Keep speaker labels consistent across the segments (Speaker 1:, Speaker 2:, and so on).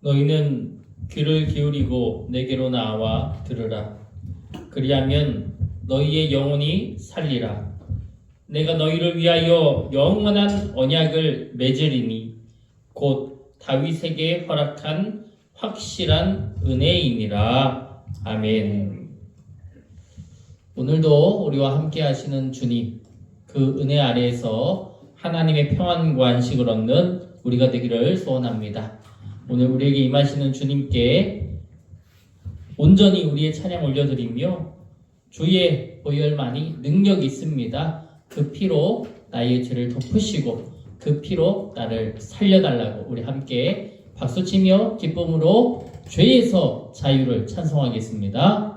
Speaker 1: 너희는 귀를 기울이고 내게로 나와 들으라. 그리하면 너희의 영혼이 살리라. 내가 너희를 위하여 영원한 언약을 맺으리니 곧 다윗에게 허락한 확실한 은혜이니라. 아멘. 오늘도 우리와 함께 하시는 주님, 그 은혜 아래에서 하나님의 평안과 안식을 얻는 우리가 되기를 소원합니다. 오늘 우리에게 임하시는 주님께 온전히 우리의 찬양 올려드리며 주의 보혈만이 능력이 있습니다. 그 피로 나의 죄를 덮으시고 그 피로 나를 살려달라고 우리 함께 박수치며 기쁨으로 죄에서 자유를 찬송하겠습니다.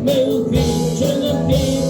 Speaker 2: 매우 귀중한 빛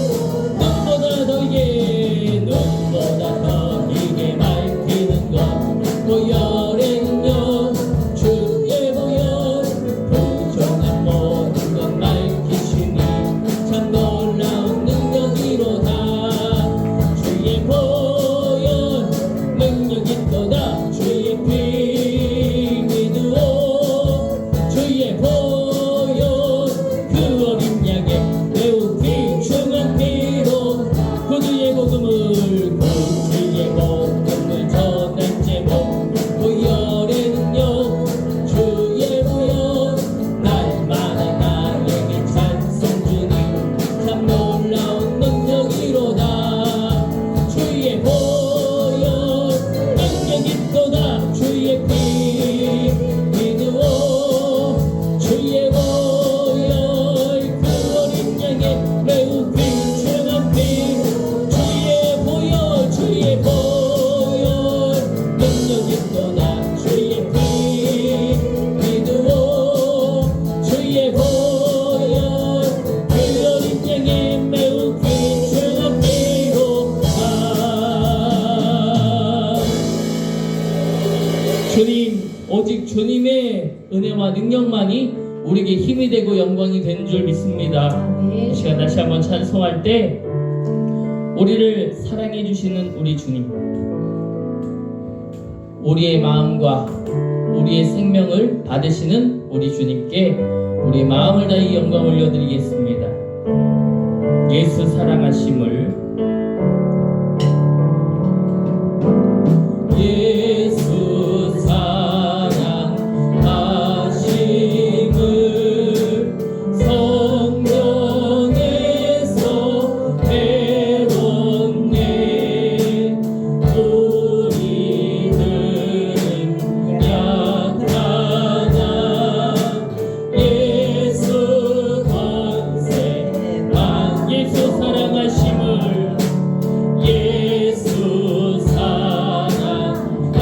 Speaker 1: 주님, 오직 주님의 은혜와 능력만이 우리에게 힘이 되고 영광이 되는 줄 믿습니다. 이 시간 다시 한번 찬송할 때 우리를 사랑해 주시는 우리 주님, 우리의 마음과 우리의 생명을 받으시는 우리 주님께 우리의 마음을 다해 영광 올려드리겠습니다. 예수 사랑하심을, 예수 사랑하심을 성경에서 배웠네. 우리들은 약하나 예수 권세만, 예수 사랑하심을, 예수 사랑하심을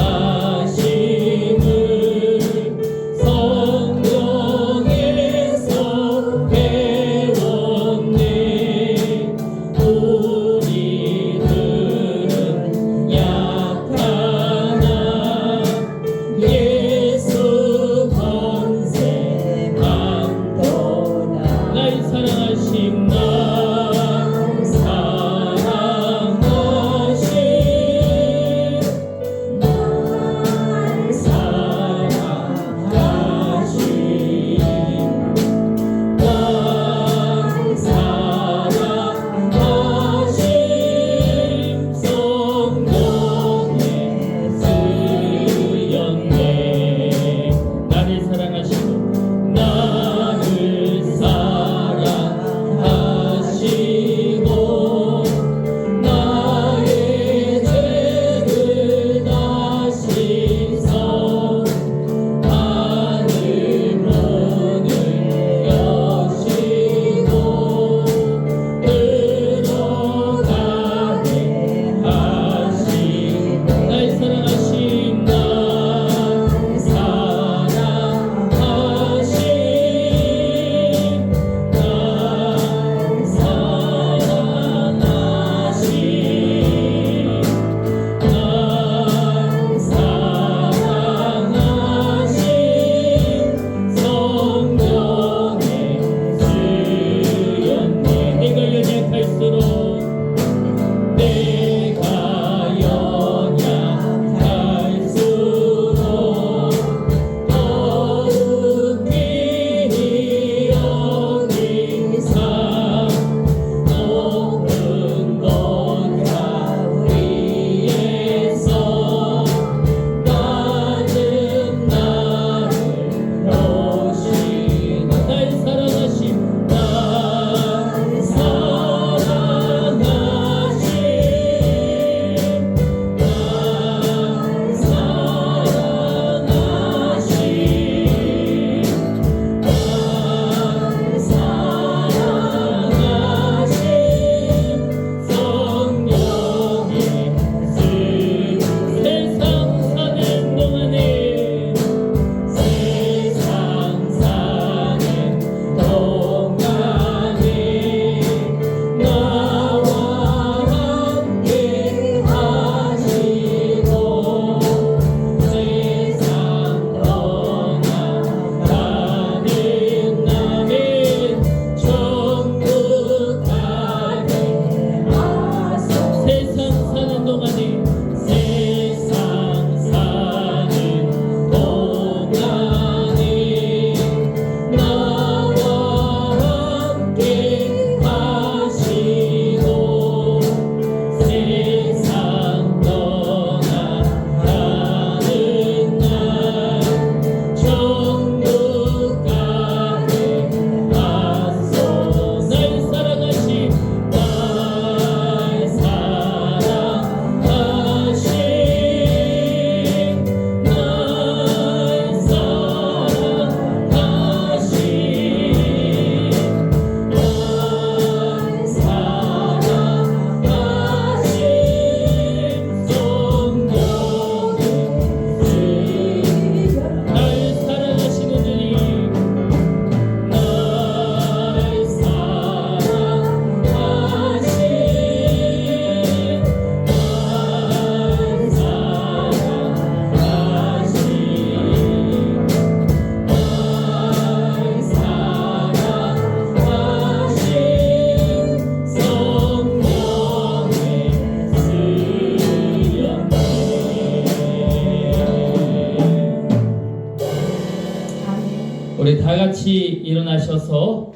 Speaker 1: 다 같이 일어나셔서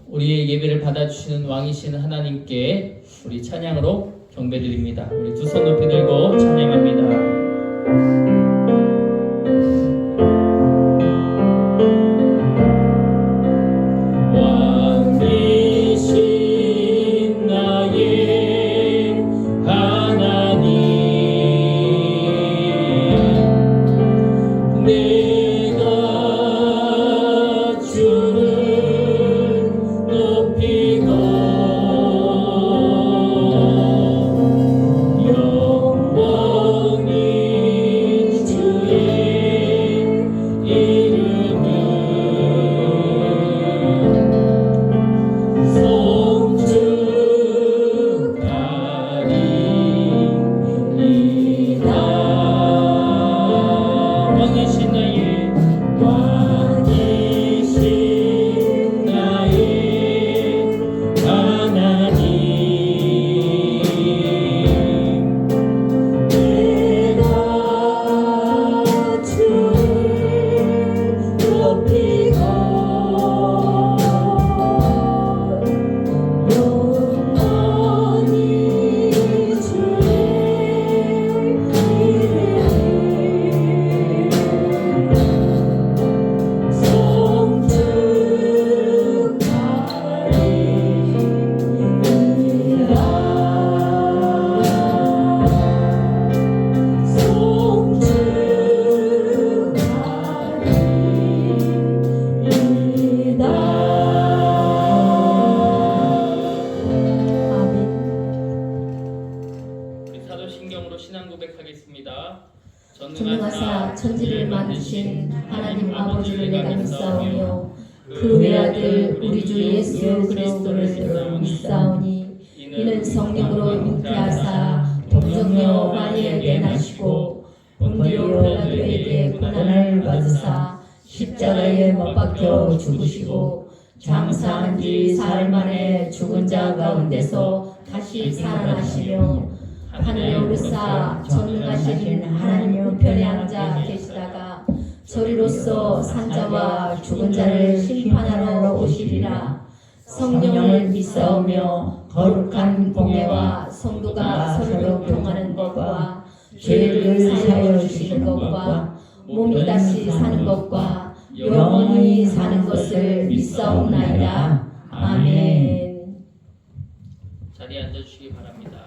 Speaker 1: 우리의 예배를 받아주시는 왕이신 하나님께 우리 찬양으로 경배드립니다. 우리 두 손 높이 들고 찬양합니다.
Speaker 2: 전능하사 천지를 만드신 하나님 아버지를 내가 믿사오며 그 외아들 우리 주 예수 그리스도를 믿사오니 이는 성령으로 잉태하사 동정녀 마리아에게 나시고 본디오 빌라도에게 고난을 받으사 십자가에 못 박혀 죽으시고 장사한 지 사흘 만에 죽은 자 가운데서 다시 살아나시며 하늘에 오르사 전능하신 하나님 우편에 앉아 계시다가 저리로서 산자와 죽은 자를 심판하러 오시리라. 성령을 믿사오며 거룩한 공예와 성도가 서로 교통하는 것과 죄를 사하여 주시는 것과 몸이 다시 사는 것과 영원히 사는 것을 믿사옵나이다. 아멘.
Speaker 1: 자리에 앉아주시기 바랍니다.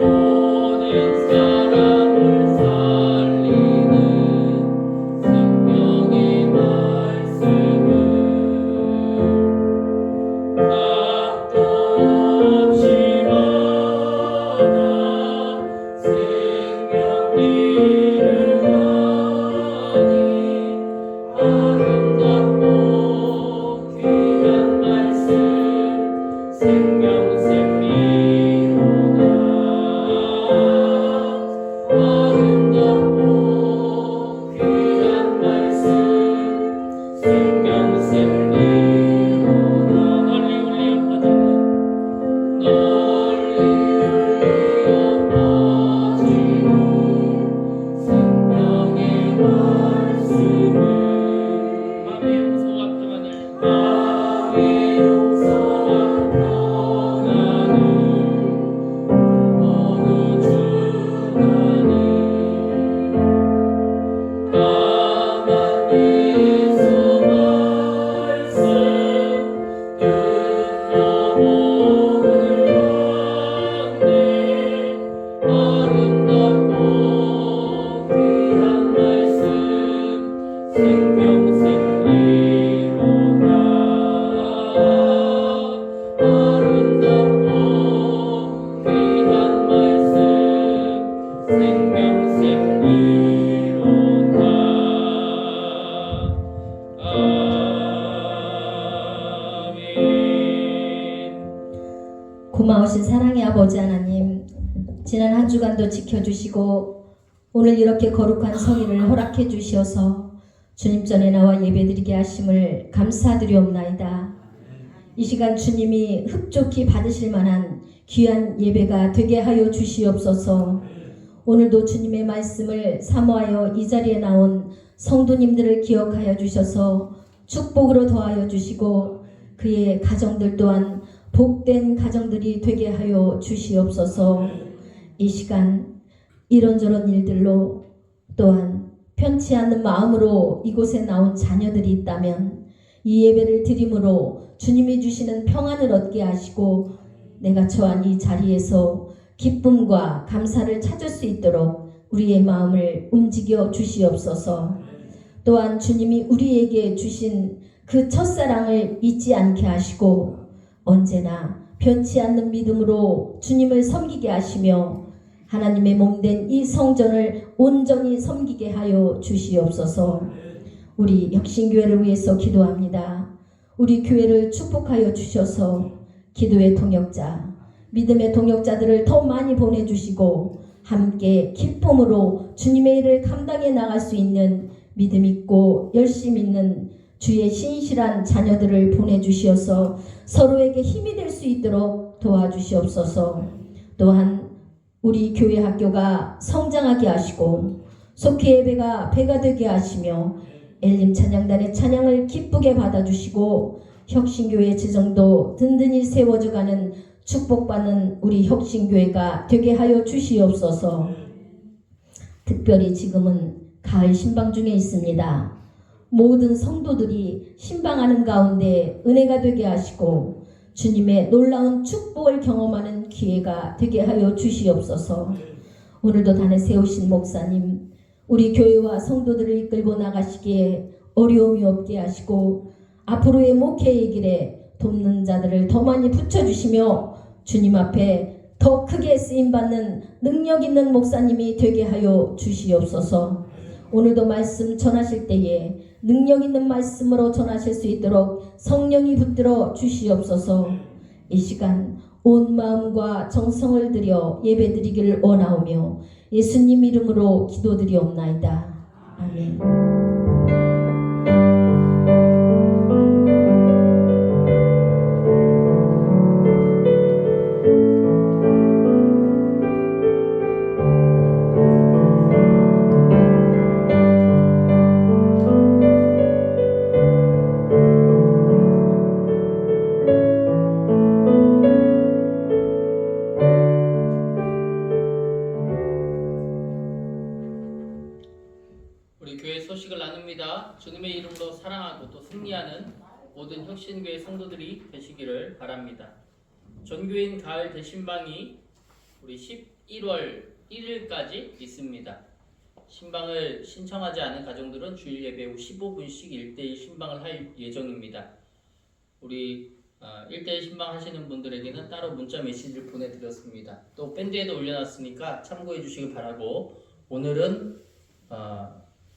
Speaker 1: 오늘
Speaker 2: 놀라우신 사랑의 아버지 하나님, 지난 한 주간도 지켜주시고 오늘 이렇게 거룩한 성일을 허락해 주시어서 주님 전에 나와 예배드리게 하심을 감사드리옵나이다. 이 시간 주님이 흡족히 받으실 만한 귀한 예배가 되게 하여 주시옵소서. 오늘도 주님의 말씀을 사모하여 이 자리에 나온 성도님들을 기억하여 주셔서 축복으로 더하여 주시고 그의 가정들 또한 복된 가정들이 되게 하여 주시옵소서. 이 시간 이런저런 일들로 또한 편치 않는 마음으로 이곳에 나온 자녀들이 있다면 이 예배를 드림으로 주님이 주시는 평안을 얻게 하시고 내가 처한 이 자리에서 기쁨과 감사를 찾을 수 있도록 우리의 마음을 움직여 주시옵소서. 또한 주님이 우리에게 주신 그 첫사랑을 잊지 않게 하시고 언제나 변치 않는 믿음으로 주님을 섬기게 하시며 하나님의 몸된 이 성전을 온전히 섬기게 하여 주시옵소서. 우리 혁신교회를 위해서 기도합니다. 우리 교회를 축복하여 주셔서 기도의 동역자, 믿음의 동역자들을 더 많이 보내주시고 함께 기쁨으로 주님의 일을 감당해 나갈 수 있는 믿음 있고 열심 있는 주의 신실한 자녀들을 보내주시어서 서로에게 힘이 될 수 있도록 도와주시옵소서. 또한 우리 교회 학교가 성장하게 하시고 속회 예배가 배가 되게 하시며 엘림 찬양단의 찬양을 기쁘게 받아주시고 혁신교회 지정도 든든히 세워져가는 축복받는 우리 혁신교회가 되게 하여 주시옵소서. 특별히 지금은 가을 신방 중에 있습니다. 모든 성도들이 신방하는 가운데 은혜가 되게 하시고 주님의 놀라운 축복을 경험하는 기회가 되게 하여 주시옵소서. 오늘도 단에 세우신 목사님, 우리 교회와 성도들을 이끌고 나가시기에 어려움이 없게 하시고 앞으로의 목회의 길에 돕는 자들을 더 많이 붙여주시며 주님 앞에 더 크게 쓰임받는 능력 있는 목사님이 되게 하여 주시옵소서. 오늘도 말씀 전하실 때에 능력 있는 말씀으로 전하실 수 있도록 성령이 붙들어 주시옵소서. 이 시간 온 마음과 정성을 들여 예배드리기를 원하오며 예수님 이름으로 기도드리옵나이다. 아멘.
Speaker 1: 우리 교회 소식을 나눕니다. 주님의 이름으로 사랑하고 또 승리하는 모든 혁신교회 성도들이 되시기를 바랍니다. 전교인 가을 대신방이 우리 11월 1일까지 있습니다. 신방을 신청하지 않은 가정들은 주일 예배 후 15분씩 1대1 신방을 할 예정입니다. 우리 1대1 신방 하시는 분들에게는 따로 문자 메시지를 보내드렸습니다. 또 밴드에도 올려놨으니까 참고해 주시길 바라고, 오늘은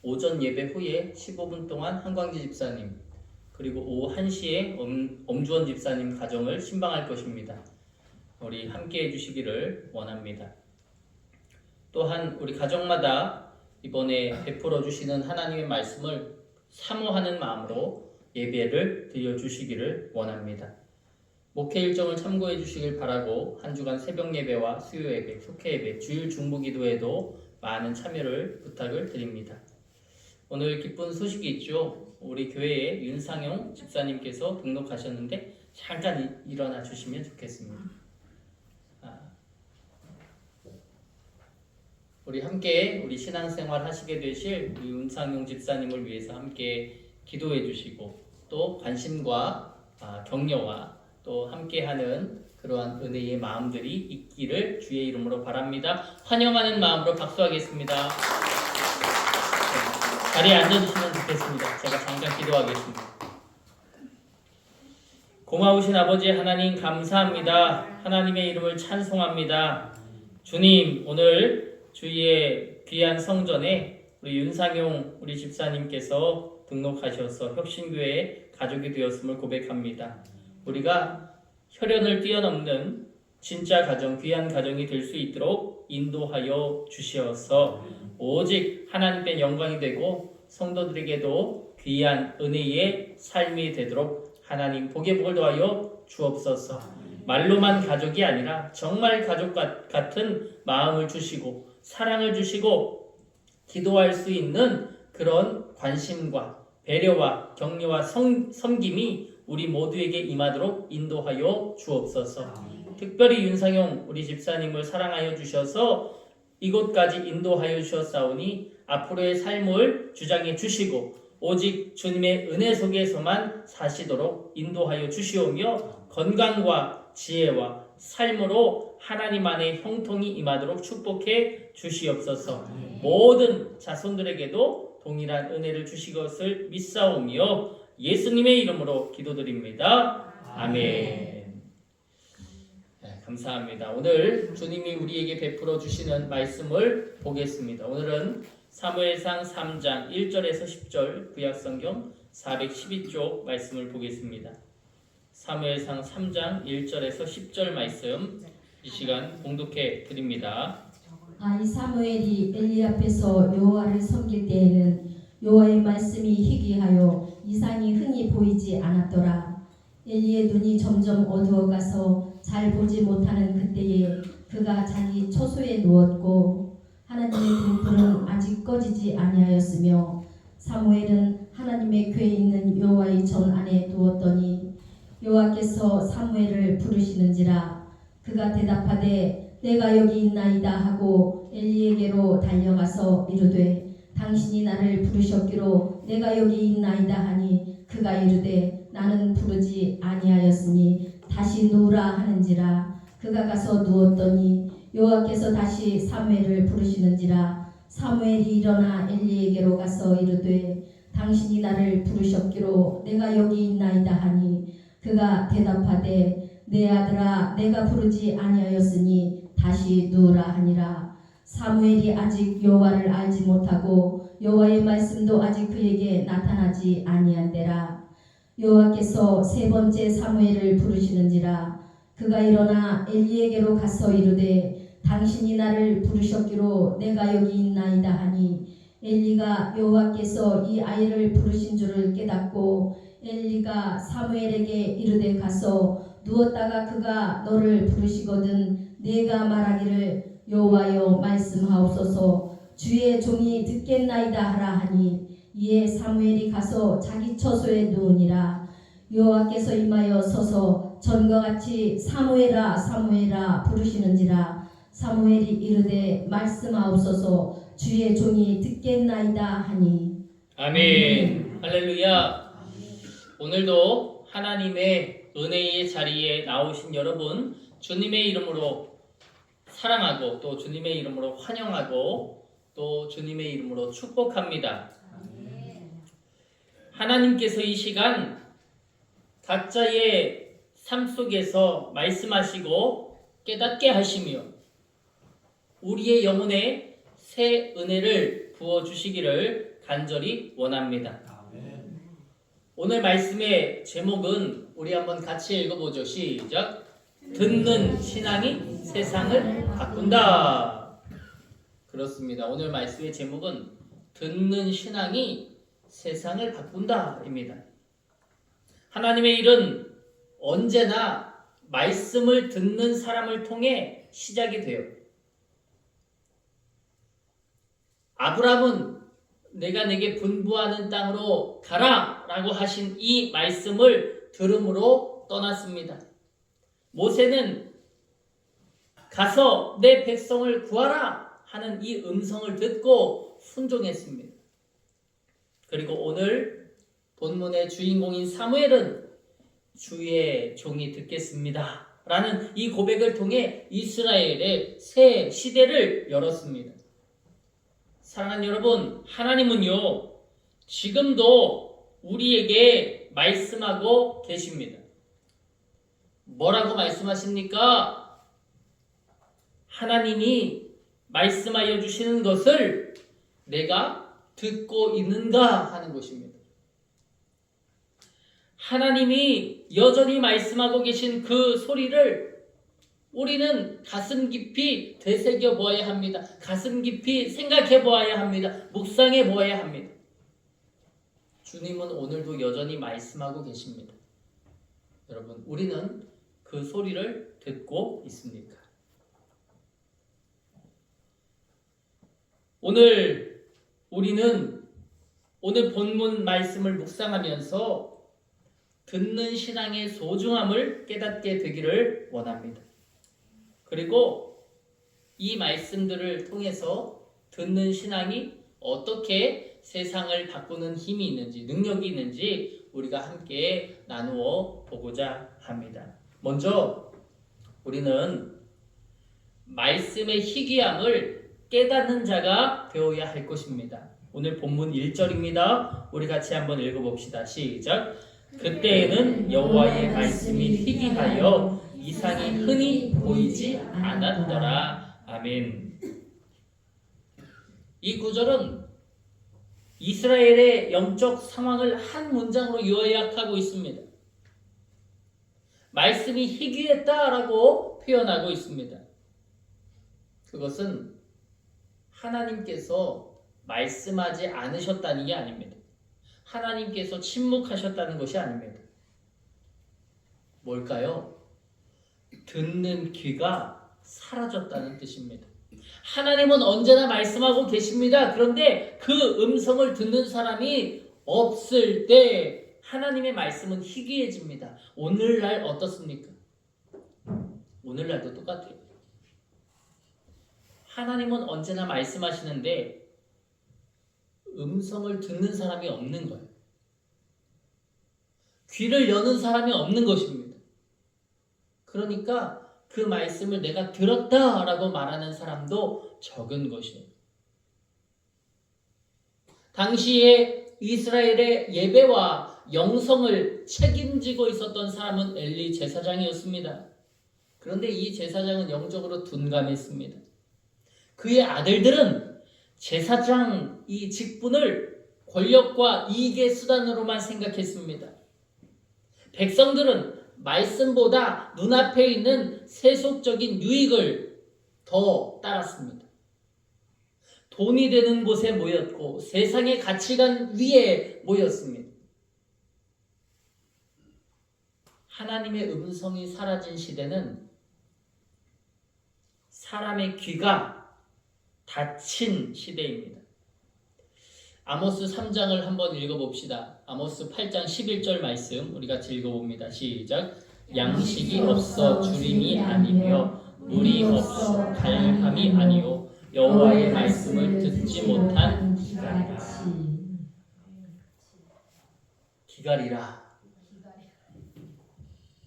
Speaker 1: 오전 예배 후에 15분 동안 한광지 집사님 그리고 오후 1시에 엄주원 집사님 가정을 신방할 것입니다. 우리 함께 해주시기를 원합니다. 또한 우리 가정마다 이번에 베풀어 주시는 하나님의 말씀을 사모하는 마음으로 예배를 드려주시기를 원합니다. 목회 일정을 참고해 주시길 바라고 한 주간 새벽 예배와 수요 예배, 속회 예배, 주일 중보 기도에도 많은 참여를 부탁을 드립니다. 오늘 기쁜 소식이 있죠. 우리 교회에 윤상용 집사님께서 등록하셨는데 잠깐 일어나 주시면 좋겠습니다. 우리 함께 우리 신앙생활 하시게 되실 우리 윤상용 집사님을 위해서 함께 기도해 주시고 또 관심과 격려와 또 함께하는 그러한 은혜의 마음들이 있기를 주의 이름으로 바랍니다. 환영하는 마음으로 박수하겠습니다. 자리에 앉아주시면 좋겠습니다. 제가 잠깐 기도하겠습니다. 고마우신 아버지 하나님 감사합니다. 하나님의 이름을 찬송합니다. 주님, 오늘 주의 귀한 성전에 우리 윤상용 우리 집사님께서 등록하셔서 혁신교회의 가족이 되었음을 고백합니다. 우리가 혈연을 뛰어넘는 진짜 가정, 귀한 가정이 될 수 있도록 인도하여 주시어서 오직 하나님께 영광이 되고 성도들에게도 귀한 은혜의 삶이 되도록 하나님 복의 복을 더하여 주옵소서. 말로만 가족이 아니라 정말 가족 같은 마음을 주시고 사랑을 주시고 기도할 수 있는 그런 관심과 배려와 격려와 섬김이 우리 모두에게 임하도록 인도하여 주옵소서. 특별히 윤상용 우리 집사님을 사랑하여 주셔서 이곳까지 인도하여 주셨사오니 앞으로의 삶을 주장해 주시고 오직 주님의 은혜 속에서만 사시도록 인도하여 주시오며 건강과 지혜와 삶으로 하나님 안에 형통이 임하도록 축복해 주시옵소서. 모든 자손들에게도 동일한 은혜를 주실 것을 믿사오며 예수님의 이름으로 기도드립니다. 아멘. 감사합니다. 오늘 주님이 우리에게 베풀어 주시는 말씀을 보겠습니다. 오늘은 사무엘상 3장 1절에서 10절 구약성경 412쪽 말씀을 보겠습니다. 사무엘상 3장 1절에서 10절 말씀 이 시간 봉독해 드립니다.
Speaker 2: 이 사무엘이 엘리 앞에서 여호와를 섬길 때에는 여호와의 말씀이 희귀하여 이상이 흔히 보이지 않았더라. 엘리의 눈이 점점 어두워가서 잘 보지 못하는 그때에 그가 자기 처소에 누웠고 하나님의 등불은 아직 꺼지지 아니하였으며 사무엘은 하나님의 궤에 있는 여호와의 전 안에 누웠더니 여호와께서 사무엘을 부르시는지라. 그가 대답하되 내가 여기 있나이다 하고 엘리에게로 달려가서 이르되 당신이 나를 부르셨기로 내가 여기 있나이다 하니 그가 이르되 나는 부르지 아니하였으니 다시 누우라 하는지라. 그가 가서 누웠더니 여호와께서 다시 사무엘을 부르시는지라. 사무엘이 일어나 엘리에게로 가서 이르되 당신이 나를 부르셨기로 내가 여기 있나이다 하니 그가 대답하되 내 아들아 내가 부르지 아니하였으니 다시 누우라 하니라. 사무엘이 아직 여호와를 알지 못하고 여호와의 말씀도 아직 그에게 나타나지 아니한데라. 여호와께서 세 번째 사무엘을 부르시는지라. 그가 일어나 엘리에게로 가서 이르되 당신이 나를 부르셨기로 내가 여기 있나이다 하니 엘리가 여호와께서 이 아이를 부르신 줄을 깨닫고 엘리가 사무엘에게 이르되 가서 누웠다가 그가 너를 부르시거든 내가 말하기를 여호와여 말씀하옵소서 주의 종이 듣겠나이다 하라 하니 이에 사무엘이 가서 자기 처소에 누우니라. 여호와께서 임하여 서서 전과 같이 사무엘아 사무엘아 부르시는지라. 사무엘이 이르되 말씀하옵소서 주의 종이 듣겠나이다 하니.
Speaker 1: 아멘. 할렐루야. 오늘도 하나님의 은혜의 자리에 나오신 여러분 주님의 이름으로 사랑하고 또 주님의 이름으로 환영하고 또 주님의 이름으로 축복합니다. 하나님께서 이 시간 각자의 삶 속에서 말씀하시고 깨닫게 하시며 우리의 영혼에 새 은혜를 부어주시기를 간절히 원합니다. 오늘 말씀의 제목은 우리 한번 같이 읽어보죠. 시작. 듣는 신앙이 세상을 바꾼다. 그렇습니다. 오늘 말씀의 제목은 듣는 신앙이 세상을 바꾼다 입니다. 하나님의 일은 언제나 말씀을 듣는 사람을 통해 시작이 돼요. 아브라함은 내가 내게 분부하는 땅으로 가라 라고 하신 이 말씀을 들음으로 떠났습니다. 모세는 가서 내 백성을 구하라 하는 이 음성을 듣고 순종했습니다. 그리고 오늘 본문의 주인공인 사무엘은 주의 종이 듣겠습니다 라는 이 고백을 통해 이스라엘의 새 시대를 열었습니다. 사랑하는 여러분, 하나님은요 지금도 우리에게 말씀하고 계십니다. 뭐라고 말씀하십니까? 하나님이 말씀하여 주시는 것을 내가 듣고 있는가 하는 것입니다. 하나님이 여전히 말씀하고 계신 그 소리를 우리는 가슴 깊이 되새겨 보아야 합니다. 가슴 깊이 생각해 보아야 합니다. 묵상해 보아야 합니다. 주님은 오늘도 여전히 말씀하고 계십니다. 여러분, 우리는 그 소리를 듣고 있습니까? 우리는 오늘 본문 말씀을 묵상하면서 듣는 신앙의 소중함을 깨닫게 되기를 원합니다. 그리고 이 말씀들을 통해서 듣는 신앙이 어떻게 세상을 바꾸는 힘이 있는지, 능력이 있는지 우리가 함께 나누어 보고자 합니다. 먼저 우리는 말씀의 희귀함을 깨닫는 자가 되어야 할 것입니다. 오늘 본문 1절입니다. 우리 같이 한번 읽어봅시다. 시작. 그때에는 여호와의 말씀이 희귀하여 이상이 흔히 보이지 않았더라. 아멘. 이 구절은 이스라엘의 영적 상황을 한 문장으로 요약하고 있습니다. 말씀이 희귀했다라고 표현하고 있습니다. 그것은 하나님께서 말씀하지 않으셨다는 게 아닙니다. 하나님께서 침묵하셨다는 것이 아닙니다. 뭘까요? 듣는 귀가 사라졌다는 뜻입니다. 하나님은 언제나 말씀하고 계십니다. 그런데 그 음성을 듣는 사람이 없을 때 하나님의 말씀은 희귀해집니다. 오늘날 어떻습니까? 오늘날도 똑같아요. 하나님은 언제나 말씀하시는데 음성을 듣는 사람이 없는 거예요. 귀를 여는 사람이 없는 것입니다. 그러니까 그 말씀을 내가 들었다라고 말하는 사람도 적은 것이에요. 당시에 이스라엘의 예배와 영성을 책임지고 있었던 사람은 엘리 제사장이었습니다. 그런데 이 제사장은 영적으로 둔감했습니다. 그의 아들들은 제사장 이 직분을 권력과 이익의 수단으로만 생각했습니다. 백성들은 말씀보다 눈앞에 있는 세속적인 유익을 더 따랐습니다. 돈이 되는 곳에 모였고 세상의 가치관 위에 모였습니다. 하나님의 음성이 사라진 시대는 사람의 귀가 닫힌 시대입니다. 아모스 3장을 한번 읽어봅시다. 아모스 8장 11절 말씀 우리 같이 읽어봅니다. 시작. 양식이 없어 주림이 아니며 물이 없어 갈함이 아니요 여호와의 말씀을 듣지 못한 기갈이라.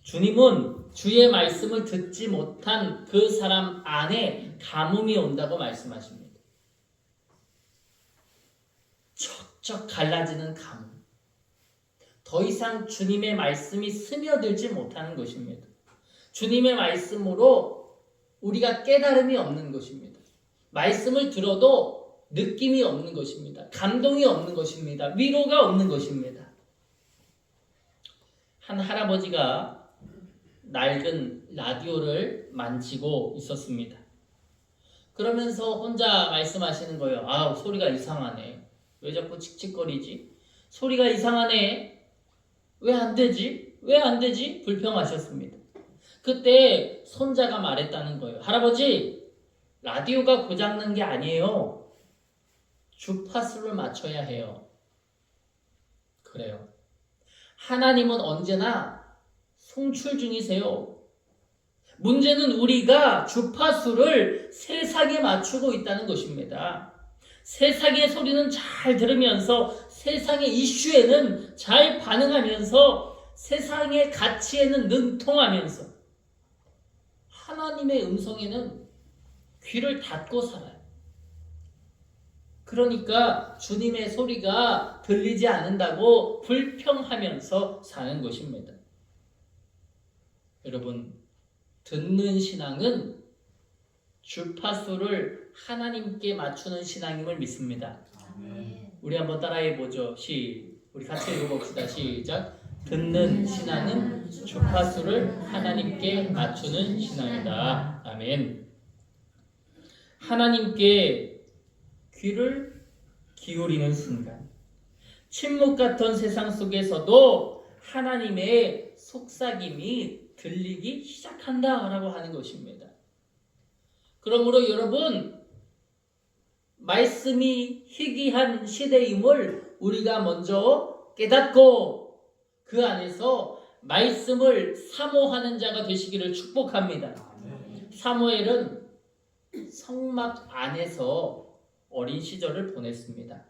Speaker 1: 주님은 주의 말씀을 듣지 못한 그 사람 안에 가뭄이 온다고 말씀하십니다. 척척 갈라지는 가뭄. 더 이상 주님의 말씀이 스며들지 못하는 것입니다. 주님의 말씀으로 우리가 깨달음이 없는 것입니다. 말씀을 들어도 느낌이 없는 것입니다. 감동이 없는 것입니다. 위로가 없는 것입니다. 한 할아버지가 낡은 라디오를 만지고 있었습니다. 그러면서 혼자 말씀하시는 거예요. 아, 소리가 이상하네. 왜 자꾸 칙칙거리지? 소리가 이상하네. 왜 안 되지? 왜 안 되지? 불평하셨습니다. 그때 손자가 말했다는 거예요. 할아버지, 라디오가 고장난 게 아니에요. 주파수를 맞춰야 해요. 그래요. 하나님은 언제나 송출 중이세요. 문제는 우리가 주파수를 세상에 맞추고 있다는 것입니다. 세상의 소리는 잘 들으면서 세상의 이슈에는 잘 반응하면서 세상의 가치에는 능통하면서 하나님의 음성에는 귀를 닫고 살아요. 그러니까 주님의 소리가 들리지 않는다고 불평하면서 사는 것입니다. 여러분, 듣는 신앙은 주파수를 하나님께 맞추는 신앙임을 믿습니다.
Speaker 3: 아멘.
Speaker 1: 우리 한번 따라해 보죠. 우리 같이 읽어봅시다. 시작. 듣는 신앙은 주파수를 하나님께 맞추는 신앙이다. 아멘. 하나님께 귀를 기울이는 순간, 침묵 같은 세상 속에서도 하나님의 속삭임이 들리기 시작한다라고 하는 것입니다. 그러므로 여러분, 말씀이 희귀한 시대임을 우리가 먼저 깨닫고 그 안에서 말씀을 사모하는 자가 되시기를 축복합니다. 사무엘은 성막 안에서 어린 시절을 보냈습니다.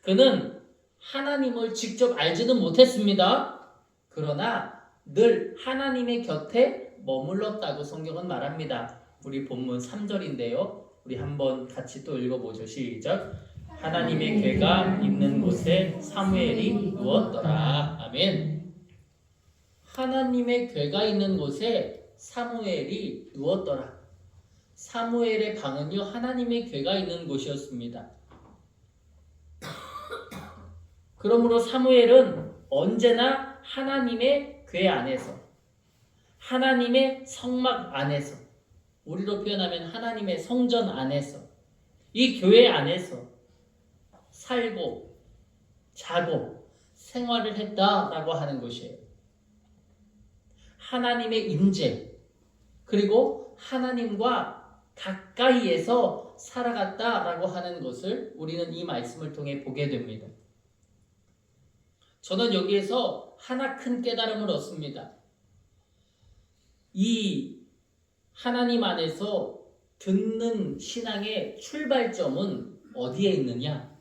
Speaker 1: 그는 하나님을 직접 알지는 못했습니다. 그러나 늘 하나님의 곁에 머물렀다고 성경은 말합니다. 우리 본문 3절인데요. 우리 한번 같이 또 읽어보죠. 시작. 하나님의 궤가 있는 곳에 사무엘이 누웠더라. 아멘. 하나님의 궤가 있는 곳에 사무엘이 누웠더라. 사무엘의 방은요, 하나님의 궤가 있는 곳이었습니다. 그러므로 사무엘은 언제나 하나님의 궤 안에서, 하나님의 성막 안에서, 우리로 표현하면 하나님의 성전 안에서, 이 교회 안에서 살고 자고 생활을 했다라고 하는 것이에요. 하나님의 임재, 그리고 하나님과 가까이에서 살아갔다라고 하는 것을 우리는 이 말씀을 통해 보게 됩니다. 저는 여기에서 하나 큰 깨달음을 얻습니다. 이 하나님 안에서 듣는 신앙의 출발점은 어디에 있느냐?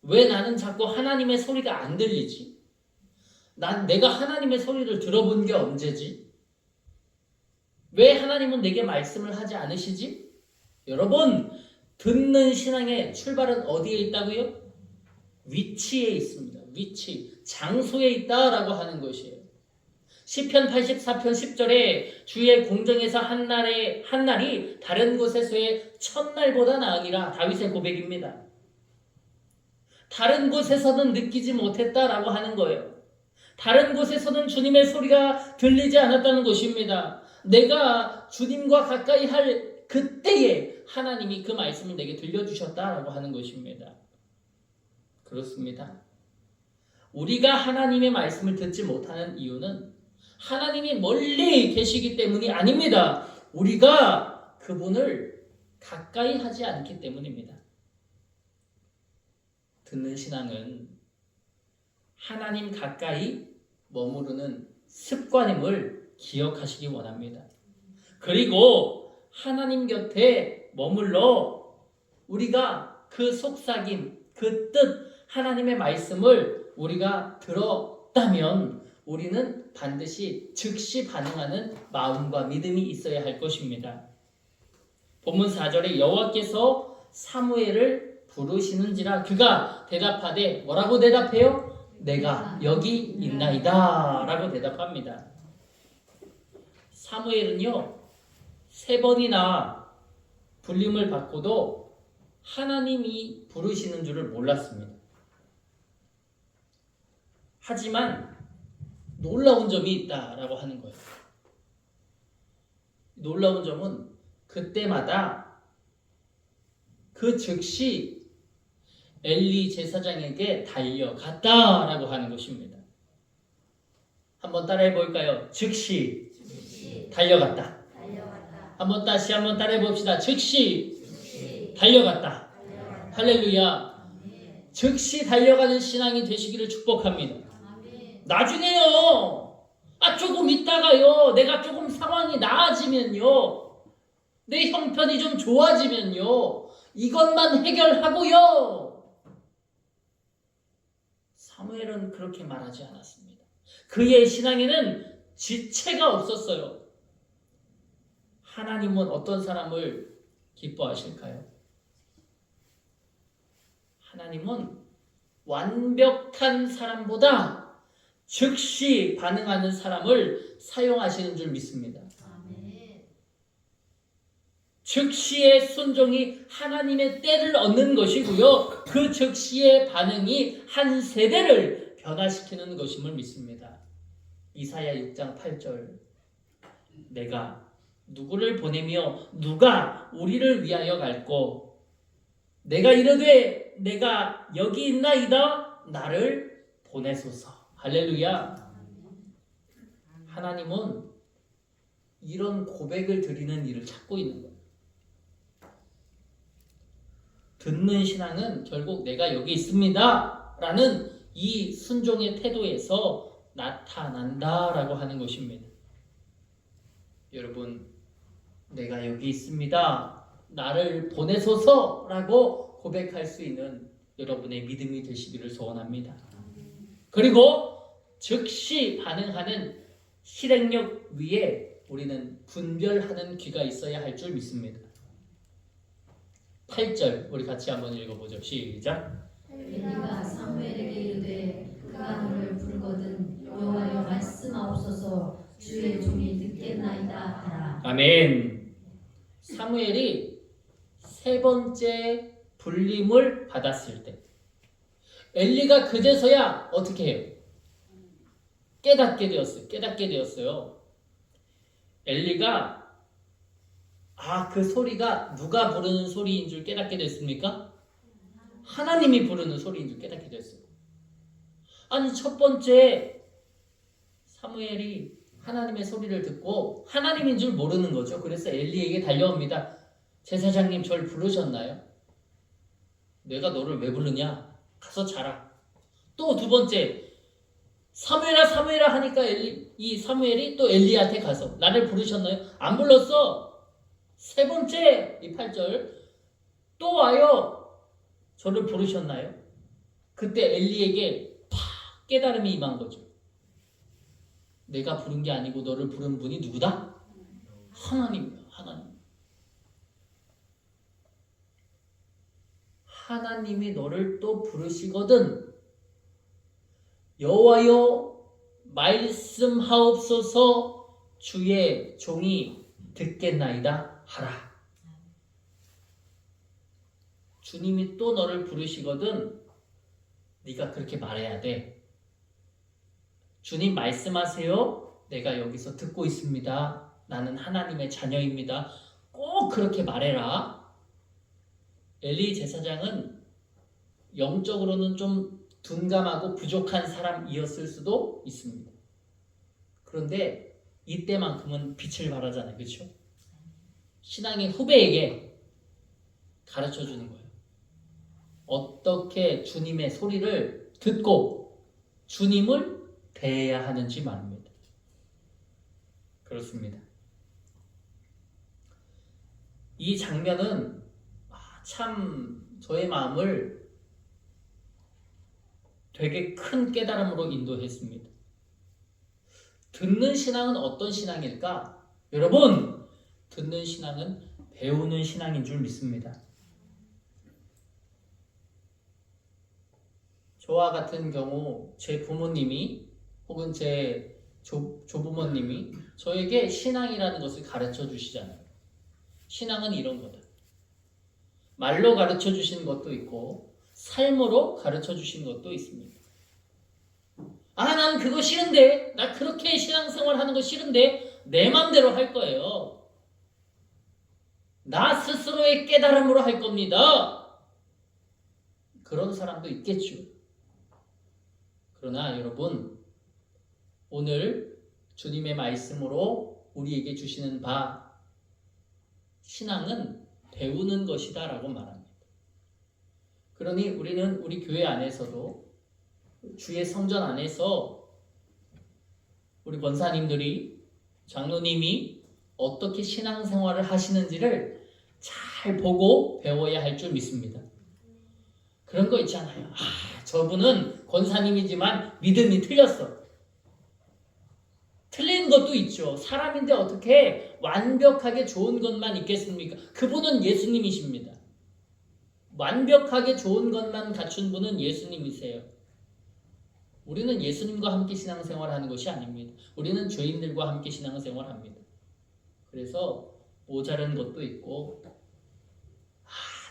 Speaker 1: 왜 나는 자꾸 하나님의 소리가 안 들리지? 내가 하나님의 소리를 들어본 게 언제지? 왜 하나님은 내게 말씀을 하지 않으시지? 여러분, 듣는 신앙의 출발은 어디에 있다고요? 위치에 있습니다. 위치, 장소에 있다라고 하는 것이에요. 시편 84편 10절에 주의 공정에서 한 날이 다른 곳에서의 첫날보다 나으니라. 다윗의 고백입니다. 다른 곳에서는 느끼지 못했다라고 하는 거예요. 다른 곳에서는 주님의 소리가 들리지 않았다는 것입니다. 내가 주님과 가까이 할 그때에 하나님이 그 말씀을 내게 들려주셨다라고 하는 것입니다. 그렇습니다. 우리가 하나님의 말씀을 듣지 못하는 이유는 하나님이 멀리 계시기 때문이 아닙니다. 우리가 그분을 가까이 하지 않기 때문입니다. 듣는 신앙은 하나님 가까이 머무르는 습관임을 기억하시기 원합니다. 그리고 하나님 곁에 머물러 우리가 그 속삭임, 그 뜻, 하나님의 말씀을 우리가 들었다면 우리는 반드시 즉시 반응하는 마음과 믿음이 있어야 할 것입니다. 본문 4절에 여호와께서 사무엘을 부르시는지라 그가 대답하되 뭐라고 대답해요? 내가 여기 있나이다 라고 대답합니다. 사무엘은요 3번이나 불림을 받고도 하나님이 부르시는 줄을 몰랐습니다. 하지만 놀라운 점이 있다라고 하는 거예요. 놀라운 점은 그때마다 그 즉시 엘리 제사장에게 달려갔다라고 하는 것입니다. 한번 따라해 볼까요? 즉시 달려갔다. 한번 다시 한번 따라해 봅시다. 즉시 달려갔다. 할렐루야. 즉시 달려가는 신앙이 되시기를 축복합니다. 나중에요. 조금 있다가요. 내가 조금 상황이 나아지면요. 내 형편이 좀 좋아지면요. 이것만 해결하고요. 사무엘은 그렇게 말하지 않았습니다. 그의 신앙에는 지체가 없었어요. 하나님은 어떤 사람을 기뻐하실까요? 하나님은 완벽한 사람보다 즉시 반응하는 사람을 사용하시는 줄 믿습니다. 즉시의 순종이 하나님의 때를 얻는 것이고요. 그 즉시의 반응이 한 세대를 변화시키는 것임을 믿습니다. 이사야 6장 8절 내가 누구를 보내며 누가 우리를 위하여 갈꼬 내가 이르되 내가 여기 있나이다 나를 보내소서. 할렐루야. 하나님은 이런 고백을 드리는 일을 찾고 있는 거예요. 듣는 신앙은 결국 내가 여기 있습니다 라는 이 순종의 태도에서 나타난다라고 하는 것입니다. 여러분, 내가 여기 있습니다 나를 보내소서라고 고백할 수 있는 여러분의 믿음이 되시기를 소원합니다. 그리고 즉시 반응하는 실행력 위에 우리는 분별하는 귀가 있어야 할 줄 믿습니다. 8절 우리 같이 한번 읽어보죠. 시작.
Speaker 2: 엘리가 사무엘에게 이르되 그가 너를 부르거든 여호와여 말씀하옵소서 주의 종이 듣겠나이다 하라.
Speaker 1: 아멘. 사무엘이 세 번째 불림을 받았을 때 엘리가 그제서야 어떻게 해요? 깨닫게 되었어요. 엘리가 그 소리가 누가 부르는 소리인 줄 깨닫게 됐습니까? 하나님이 부르는 소리인 줄 깨닫게 됐어요. 아니, 첫 번째 사무엘이 하나님의 소리를 듣고 하나님인 줄 모르는 거죠. 그래서 엘리에게 달려옵니다. 제사장님, 절 부르셨나요? 내가 너를 왜 부르냐? 가서 자라. 또 두 번째, 사무엘아 사무엘아 하니까 이 사무엘이 또 엘리한테 가서 나를 부르셨나요? 안 불렀어. 세 번째, 이 8절 또 와요. 저를 부르셨나요? 그때 엘리에게 팍 깨달음이 임한 거죠. 내가 부른 게 아니고 너를 부른 분이 누구다? 하나님이야. 하나님이 너를 또 부르시거든. 여호와여 말씀하옵소서 주의 종이 듣겠나이다 하라. 주님이 또 너를 부르시거든 네가 그렇게 말해야 돼. 주님 말씀하세요. 내가 여기서 듣고 있습니다. 나는 하나님의 자녀입니다. 꼭 그렇게 말해라. 엘리 제사장은 영적으로는 좀 둔감하고 부족한 사람이었을 수도 있습니다. 그런데 이때만큼은 빛을 발하잖아요. 그렇죠? 신앙의 후배에게 가르쳐 주는 거예요. 어떻게 주님의 소리를 듣고 주님을 대해야 하는지 말입니다. 그렇습니다. 이 장면은 참 저의 마음을 되게 큰 깨달음으로 인도했습니다. 듣는 신앙은 어떤 신앙일까? 여러분, 듣는 신앙은 배우는 신앙인 줄 믿습니다. 저와 같은 경우 제 부모님이 혹은 제 조부모님이 저에게 신앙이라는 것을 가르쳐 주시잖아요. 신앙은 이런 거다. 말로 가르쳐 주신 것도 있고 삶으로 가르쳐 주신 것도 있습니다. 난 그거 싫은데, 나 그렇게 신앙생활 하는 거 싫은데 내 맘대로 할 거예요. 나 스스로의 깨달음으로 할 겁니다. 그런 사람도 있겠죠. 그러나 여러분, 오늘 주님의 말씀으로 우리에게 주시는 바 신앙은 배우는 것이다 라고 말합니다. 그러니 우리는 우리 교회 안에서도 주의 성전 안에서 우리 권사님들이 장로님이 어떻게 신앙생활을 하시는지를 잘 보고 배워야 할 줄 믿습니다. 그런 거 있잖아요. 저분은 권사님이지만 믿음이 틀렸어. 틀린 것도 있죠. 사람인데 어떻게 완벽하게 좋은 것만 있겠습니까? 그분은 예수님이십니다. 완벽하게 좋은 것만 갖춘 분은 예수님이세요. 우리는 예수님과 함께 신앙생활 하는 것이 아닙니다. 우리는 죄인들과 함께 신앙생활 합니다. 그래서 모자른 것도 있고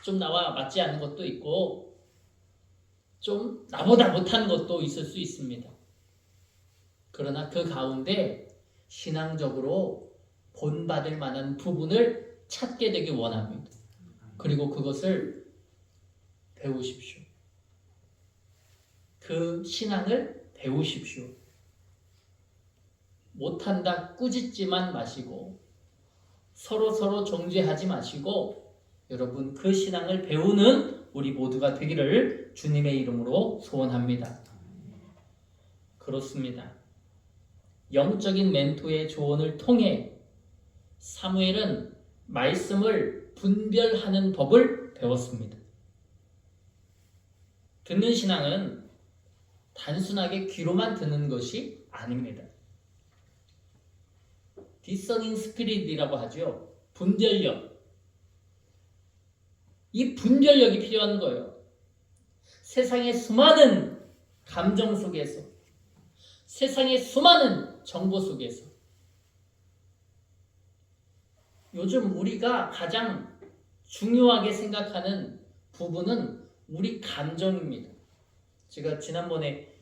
Speaker 1: 좀 나와 맞지 않는 것도 있고 좀 나보다 못한 것도 있을 수 있습니다. 그러나 그 가운데 신앙적으로 본받을 만한 부분을 찾게 되기 원합니다. 그리고 그것을 배우십시오. 그 신앙을 배우십시오. 못한다 꾸짖지만 마시고 서로 정죄하지 마시고 여러분 그 신앙을 배우는 우리 모두가 되기를 주님의 이름으로 소원합니다. 그렇습니다. 영적인 멘토의 조언을 통해 사무엘은 말씀을 분별하는 법을 배웠습니다. 듣는 신앙은 단순하게 귀로만 듣는 것이 아닙니다. 디서닝 스피릿이라고 하죠. 분별력. 이 분별력이 필요한 거예요. 세상의 수많은 감정 속에서, 세상의 수많은 정보 속에서 요즘 우리가 가장 중요하게 생각하는 부분은 우리 감정입니다. 제가 지난번에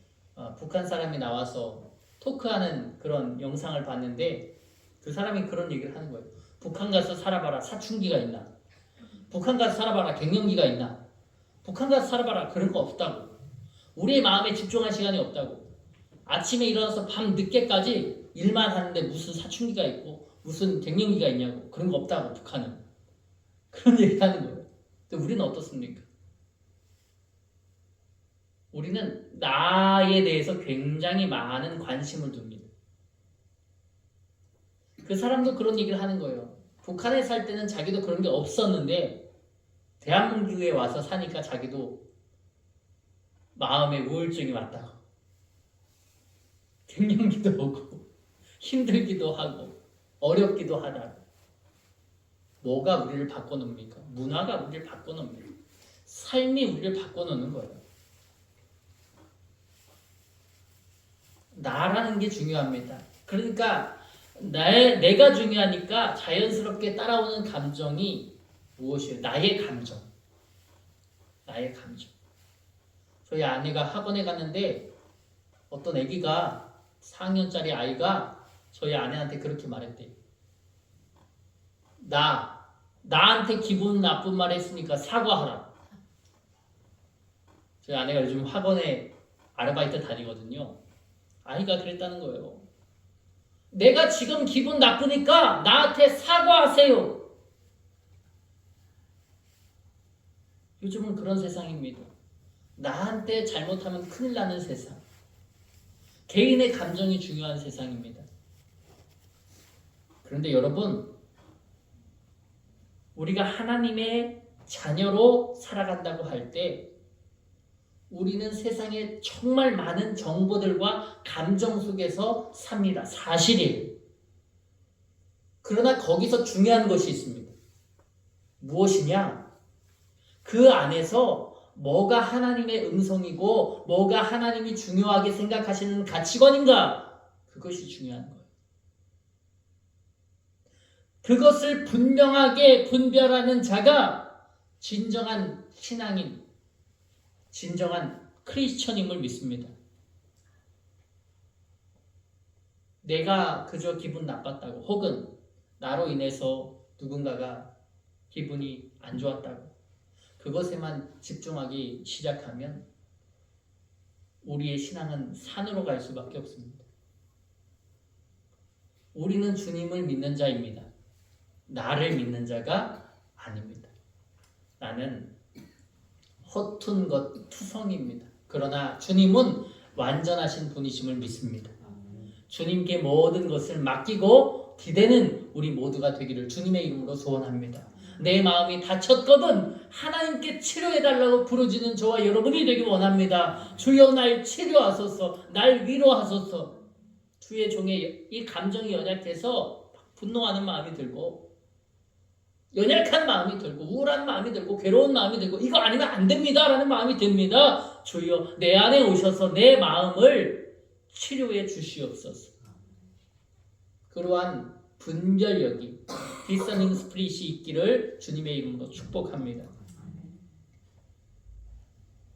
Speaker 1: 북한 사람이 나와서 토크하는 그런 영상을 봤는데 그 사람이 그런 얘기를 하는 거예요. 북한 가서 살아봐라. 사춘기가 있나? 북한 가서 살아봐라. 갱년기가 있나? 북한 가서 살아봐라. 그런 거 없다고. 우리의 마음에 집중할 시간이 없다고. 아침에 일어나서 밤 늦게까지 일만 하는데 무슨 사춘기가 있고 무슨 갱년기가 있냐고. 그런 거 없다고 북한은. 그런 얘기 하는 거예요. 근데 우리는 어떻습니까? 우리는 나에 대해서 굉장히 많은 관심을 둡니다. 그 사람도 그런 얘기를 하는 거예요. 북한에 살 때는 자기도 그런 게 없었는데 대한민국에 와서 사니까 자기도 마음에 우울증이 왔다고. 갱년기도 오고 힘들기도 하고 어렵기도 하다고. 뭐가 우리를 바꿔놓습니까? 문화가 우리를 바꿔놓습니다. 삶이 우리를 바꿔놓는 거예요. 나라는 게 중요합니다. 그러니까 내가 중요하니까 자연스럽게 따라오는 감정이 무엇이에요? 나의 감정. 나의 감정. 저희 아내가 학원에 갔는데 어떤 아기가 4학년짜리 아이가 저희 아내한테 그렇게 말했대요. 나한테 기분 나쁜 말 했으니까 사과하라. 저희 아내가 요즘 학원에 아르바이트 다니거든요. 아이가 그랬다는 거예요. 내가 지금 기분 나쁘니까 나한테 사과하세요. 요즘은 그런 세상입니다. 나한테 잘못하면 큰일 나는 세상. 개인의 감정이 중요한 세상입니다. 그런데 여러분, 우리가 하나님의 자녀로 살아간다고 할 때 우리는 세상에 정말 많은 정보들과 감정 속에서 삽니다. 사실이에요. 그러나 거기서 중요한 것이 있습니다. 무엇이냐? 그 안에서 뭐가 하나님의 음성이고 뭐가 하나님이 중요하게 생각하시는 가치관인가? 그것이 중요한 거예요. 그것을 분명하게 분별하는 자가 진정한 신앙인, 진정한 크리스천임을 믿습니다. 내가 그저 기분 나빴다고 혹은 나로 인해서 누군가가 기분이 안 좋았다고 그것에만 집중하기 시작하면 우리의 신앙은 산으로 갈 수밖에 없습니다. 우리는 주님을 믿는 자입니다. 나를 믿는 자가 아닙니다. 나는 허튼 것 투성입니다. 그러나 주님은 완전하신 분이심을 믿습니다. 주님께 모든 것을 맡기고 기대는 우리 모두가 되기를 주님의 이름으로 소원합니다. 내 마음이 다쳤거든 하나님께 치료해달라고 부르짖는 저와 여러분이 되기 원합니다. 주여 날 치료하소서, 날 위로하소서. 주의 종의 이 감정이 연약해서 분노하는 마음이 들고 연약한 마음이 들고 우울한 마음이 들고 괴로운 마음이 들고 이거 아니면 안 됩니다 라는 마음이 듭니다. 주여 내 안에 오셔서 내 마음을 치료해 주시옵소서. 그러한 분별력이 디서닝 스피릿이 있기를 주님의 이름으로 축복합니다.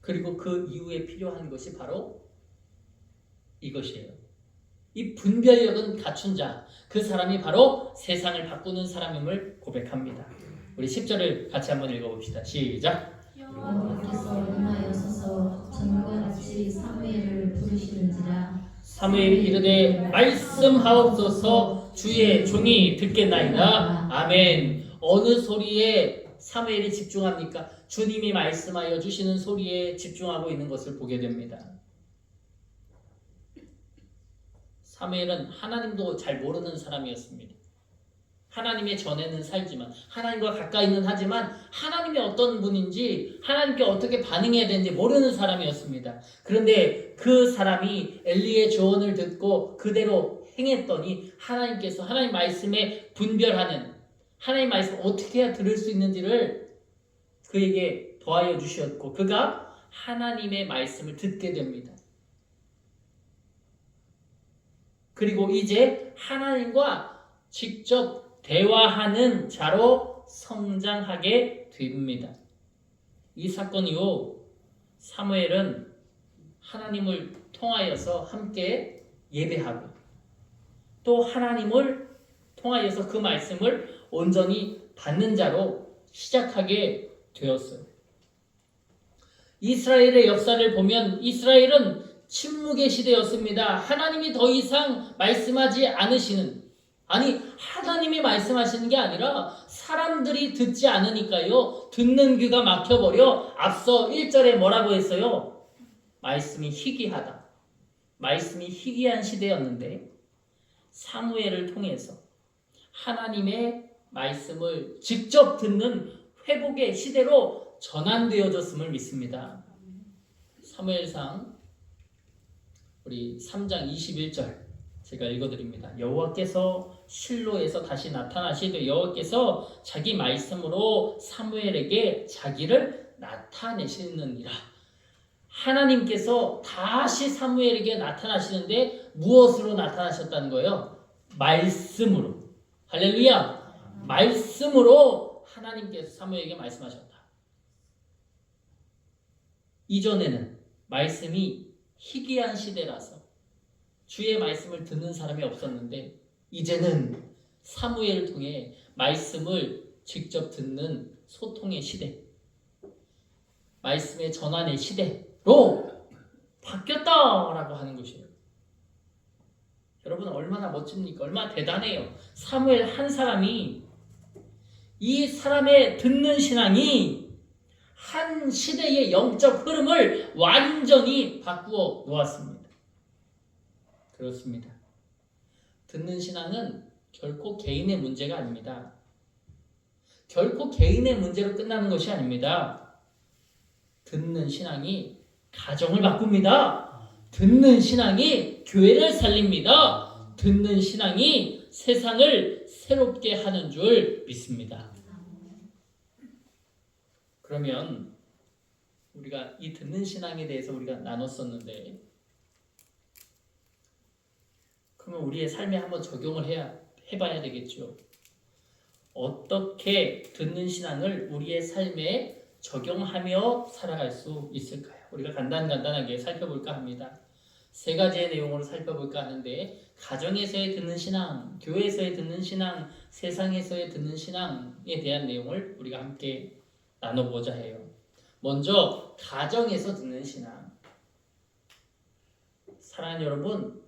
Speaker 1: 그리고 그 이후에 필요한 것이 바로 이것이에요. 이 분별력은 갖춘 자, 그 사람이 바로 세상을 바꾸는 사람임을 고백합니다. 우리 10절을 같이 한번 읽어봅시다. 시작.
Speaker 2: 여호와께서 ön하여서서 전과 같이 사무엘을 부르시는지라.
Speaker 1: 사무엘이 이르되 말씀하옵소서 주의 종이 듣겠나이다. 아멘. 어느 소리에 사무엘이 집중합니까? 주님이 말씀하여 주시는 소리에 집중하고 있는 것을 보게 됩니다. 사무엘은 하나님도 잘 모르는 사람이었습니다. 하나님의 전에는 살지만, 하나님과 가까이는 하지만 하나님이 어떤 분인지, 하나님께 어떻게 반응해야 되는지 모르는 사람이었습니다. 그런데 그 사람이 엘리의 조언을 듣고 그대로 행했더니 하나님께서 하나님 말씀에 분별하는, 하나님 말씀 어떻게 해야 들을 수 있는지를 그에게 더하여 주셨고, 그가 하나님의 말씀을 듣게 됩니다. 그리고 이제 하나님과 직접 대화하는 자로 성장하게 됩니다. 이 사건 이후 사무엘은 하나님을 통하여서 함께 예배하고, 또 하나님을 통하여서 그 말씀을 온전히 받는 자로 시작하게 되었어요. 이스라엘의 역사를 보면 이스라엘은 침묵의 시대였습니다. 하나님이 더 이상 말씀하지 않으시는, 아니 하나님이 말씀하시는 게 아니라 사람들이 듣지 않으니까요, 듣는 귀가 막혀버려 앞서 1절에 뭐라고 했어요? 말씀이 희귀하다. 말씀이 희귀한 시대였는데 사무엘을 통해서 하나님의 말씀을 직접 듣는 회복의 시대로 전환되어졌음을 믿습니다. 사무엘상 우리 3장 21절 제가 읽어드립니다. 여호와께서 실로에서 다시 나타나시되 여호와께서 자기 말씀으로 사무엘에게 자기를 나타내시느니라. 하나님께서 다시 사무엘에게 나타나시는데 무엇으로 나타나셨다는 거예요? 말씀으로. 할렐루야. 말씀으로 하나님께서 사무엘에게 말씀하셨다. 이전에는 말씀이 희귀한 시대라서 주의 말씀을 듣는 사람이 없었는데, 이제는 사무엘을 통해 말씀을 직접 듣는 소통의 시대, 말씀의 전환의 시대로 바뀌었다라고 하는 것이에요. 여러분 얼마나 멋집니까? 얼마나 대단해요. 사무엘 한 사람이, 이 사람의 듣는 신앙이 한 시대의 영적 흐름을 완전히 바꾸어 놓았습니다. 그렇습니다. 듣는 신앙은 결코 개인의 문제가 아닙니다. 결코 개인의 문제로 끝나는 것이 아닙니다. 듣는 신앙이 가정을 바꿉니다. 듣는 신앙이 교회를 살립니다. 듣는 신앙이 세상을 새롭게 하는 줄 믿습니다. 그러면 우리가 이 듣는 신앙에 대해서 우리가 나눴었는데, 그러면 우리의 삶에 한번 적용을 해봐야 되겠죠. 어떻게 듣는 신앙을 우리의 삶에 적용하며 살아갈 수 있을까요? 우리가 간단하게 살펴볼까 합니다. 3가지의 내용으로 살펴볼까 하는데, 가정에서의 듣는 신앙, 교회에서의 듣는 신앙, 세상에서의 듣는 신앙에 대한 내용을 우리가 함께 나눠보자 해요. 먼저 가정에서 듣는 신앙. 사랑하는 여러분,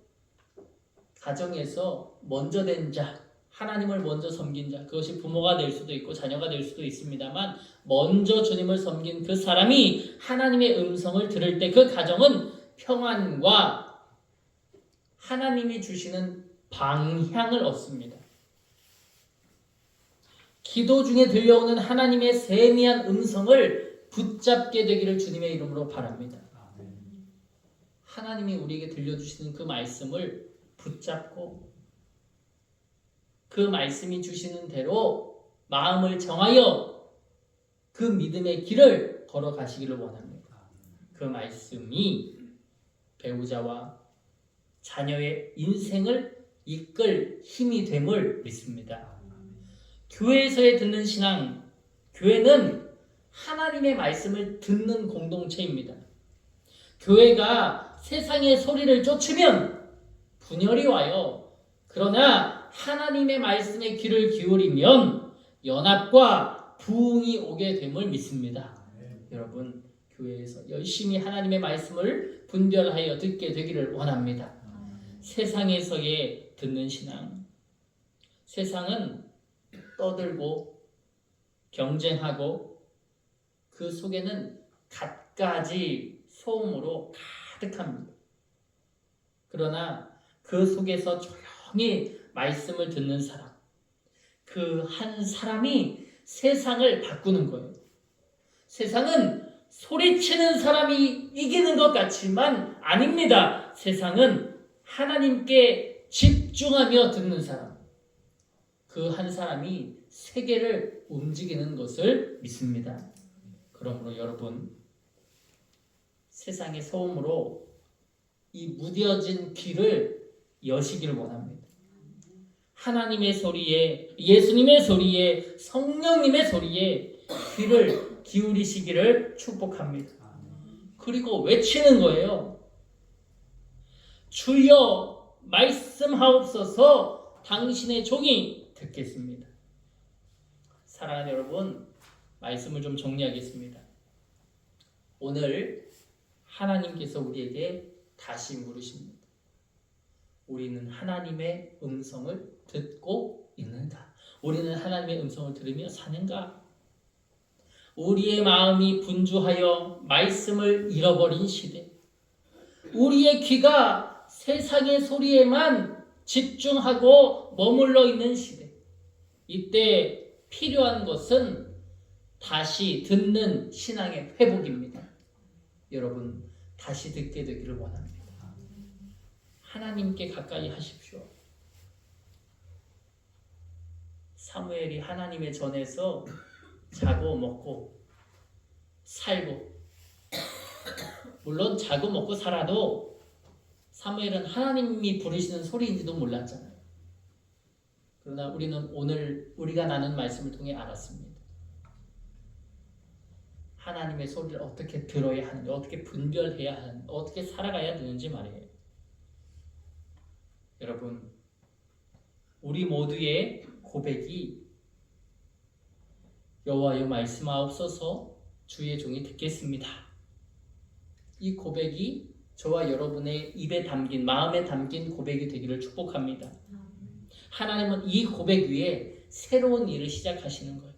Speaker 1: 가정에서 먼저 된 자, 하나님을 먼저 섬긴 자, 그것이 부모가 될 수도 있고 자녀가 될 수도 있습니다만, 먼저 주님을 섬긴 그 사람이 하나님의 음성을 들을 때 그 가정은 평안과 하나님이 주시는 방향을 얻습니다. 기도 중에 들려오는 하나님의 세미한 음성을 붙잡게 되기를 주님의 이름으로 바랍니다. 하나님이 우리에게 들려주시는 그 말씀을 붙잡고 그 말씀이 주시는 대로 마음을 정하여 그 믿음의 길을 걸어가시기를 원합니다. 그 말씀이 배우자와 자녀의 인생을 이끌 힘이 됨을 믿습니다. 교회에서의 듣는 신앙, 교회는 하나님의 말씀을 듣는 공동체입니다. 교회가 세상의 소리를 쫓으면 분열이 와요. 그러나 하나님의 말씀에 귀를 기울이면 연합과 부흥이 오게 됨을 믿습니다. 여러분, 교회에서 열심히 하나님의 말씀을 분별하여 듣게 되기를 원합니다. 세상에서의 듣는 신앙. 세상은 떠들고 경쟁하고 그 속에는 갖가지 소음으로 가득합니다. 그러나 그 속에서 조용히 말씀을 듣는 사람, 그 한 사람이 세상을 바꾸는 거예요. 세상은 소리치는 사람이 이기는 것 같지만 아닙니다. 세상은 하나님께 집중하며 듣는 사람, 그 한 사람이 세계를 움직이는 것을 믿습니다. 그러므로 여러분, 세상의 소음으로 이 무뎌진 귀를 여시기를 원합니다. 하나님의 소리에, 예수님의 소리에, 성령님의 소리에 귀를 기울이시기를 축복합니다. 그리고 외치는 거예요. 주여 말씀하옵소서, 당신의 종이 듣겠습니다. 사랑하는 여러분, 말씀을 좀 정리하겠습니다. 오늘 하나님께서 우리에게 다시 물으십니다. 우리는 하나님의 음성을 듣고 있는가? 우리는 하나님의 음성을 들으며 사는가? 우리의 마음이 분주하여 말씀을 잃어버린 시대, 우리의 귀가 세상의 소리에만 집중하고 머물러 있는 시대, 이때 필요한 것은 다시 듣는 신앙의 회복입니다. 여러분, 다시 듣게 되기를 원합니다. 하나님께 가까이 하십시오. 사무엘이 하나님의 전에서 자고 먹고 살고, 물론 자고 먹고 살아도 사무엘은 하나님이 부르시는 소리인지도 몰랐잖아요. 그러나 우리는 오늘 우리가 나눈 말씀을 통해 알았습니다. 하나님의 소리를 어떻게 들어야 하는지, 어떻게 분별해야 하는지, 어떻게 살아가야 되는지 말이에요. 여러분, 우리 모두의 고백이 여호와여 말씀하옵소서, 주의 종이 듣겠습니다. 이 고백이 저와 여러분의 입에 담긴, 마음에 담긴 고백이 되기를 축복합니다. 하나님은 이 고백 위에 새로운 일을 시작하시는 거예요.